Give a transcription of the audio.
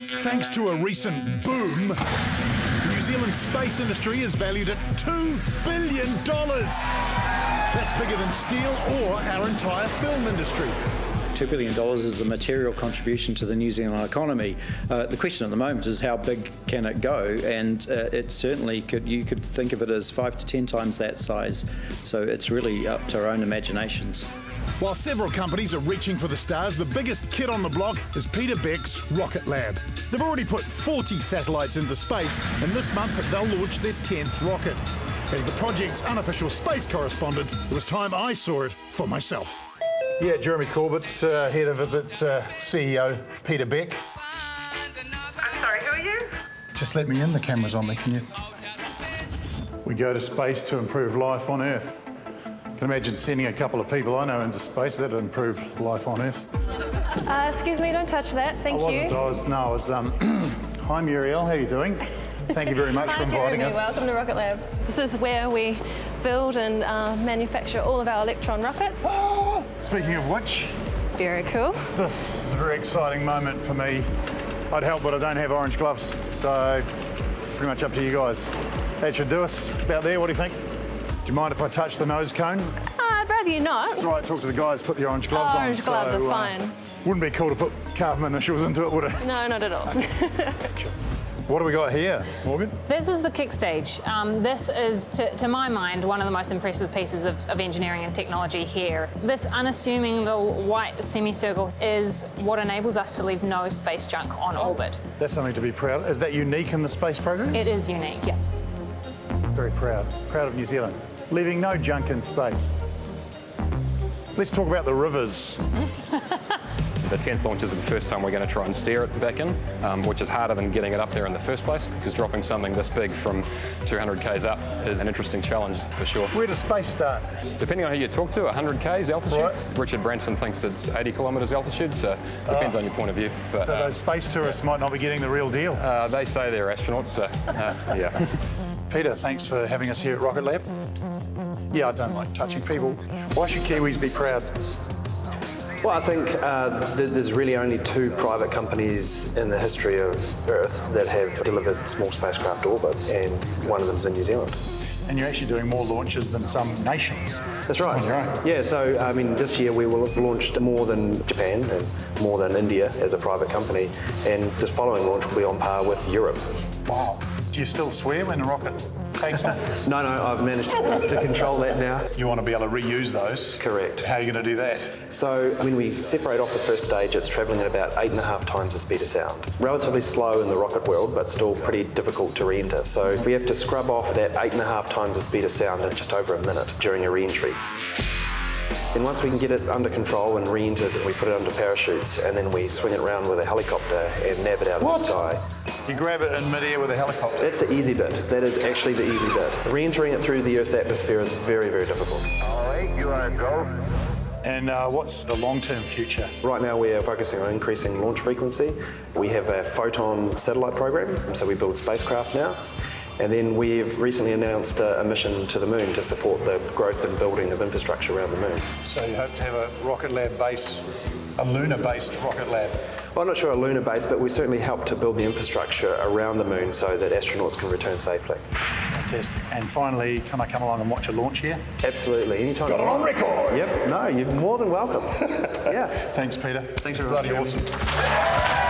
Thanks to a recent boom, New Zealand's space industry is valued at $2 billion. That's bigger than steel or our entire film industry. $2 billion is a material contribution to the New Zealand economy. The question at the moment is how big can it go, and it certainly you could think of it as 5 to 10 times that size. So it's really up to our own imaginations. While several companies are reaching for the stars, the biggest kid on the block is Peter Beck's Rocket Lab. They've already put 40 satellites into space, and this month they'll launch their 10th rocket. As the project's unofficial space correspondent, it was time I saw it for myself. Yeah, Jeremy Corbett, here to visit CEO Peter Beck. I'm sorry, who are you? Just let me in, the camera's on me, can you? We go to space to improve life on Earth. I can imagine sending a couple of people I know into space, that'd improve life on Earth. Excuse me, don't touch that, thank you. Hi Muriel, how are you doing? Thank you very much for inviting us. Welcome to Rocket Lab. This is where we build and manufacture all of our Electron rockets. Speaking of which, very cool. This is a very exciting moment for me. I'd help, but I don't have orange gloves, so pretty much up to you guys. That should do us. About there, what do you think? Do you mind if I touch the nose cone? I'd rather you not. It's all right, talk to the guys, put the orange gloves on. Orange gloves are fine. Wouldn't be cool to put carve initials into it, would it? No, not at all. That's cool. What do we got here, Morgan? This is the kick stage. This is, to my mind, one of the most impressive pieces of engineering and technology here. This unassuming little white semicircle is what enables us to leave no space junk on orbit. That's something to be proud of. Is that unique in the space program? It is unique, yeah. Very proud. Proud of New Zealand. Leaving no junk in space. Let's talk about the rivers. The 10th launch is the first time we're going to try and steer it back in, which is harder than getting it up there in the first place, because dropping something this big from 200 k's up is an interesting challenge for sure. Where does space start? Depending on who you talk to, 100 k's altitude. Right. Richard Branson thinks it's 80 kilometres altitude, so depends on your point of view. But, so those space tourists might not be getting the real deal. They say they're astronauts, so yeah. Peter, thanks for having us here at Rocket Lab. Yeah, I don't like touching people. Why should Kiwis be proud? Well, I think there's really only 2 private companies in the history of Earth that have delivered small spacecraft to orbit, and one of them's in New Zealand. And you're actually doing more launches than some nations. That's right. On your own. Yeah, so I mean, this year we will have launched more than Japan and more than India as a private company, and this following launch will be on par with Europe. Wow. Do you still swear when a rocket takes off? No, I've managed to control that now. You want to be able to reuse those? Correct. How are you going to do that? So when we separate off the first stage, it's travelling at about 8.5 times the speed of sound. Relatively slow in the rocket world, but still pretty difficult to re-enter. So we have to scrub off that 8.5 times the speed of sound in just over a minute during a re-entry. Then once we can get it under control and re-entered, we put it under parachutes, and then we swing it around with a helicopter and nab it out of the sky. You grab it in midair with a helicopter? That's the easy bit. That is actually the easy bit. Re-entering it through the Earth's atmosphere is very, very difficult. All right, you want to go? And what's the long-term future? Right now we are focusing on increasing launch frequency. We have a Photon satellite program, so we build spacecraft now. And then we've recently announced a mission to the moon to support the growth and building of infrastructure around the moon. So you hope to have a Rocket Lab base, a lunar-based Rocket Lab? Well, I'm not sure a lunar base, but we certainly help to build the infrastructure around the moon so that astronauts can return safely. That's fantastic. And finally, can I come along and watch a launch here? Absolutely, anytime. Got it on record! Yep, no, you're more than welcome. Yeah. Thanks, Peter. Thanks very much. Bloody awesome.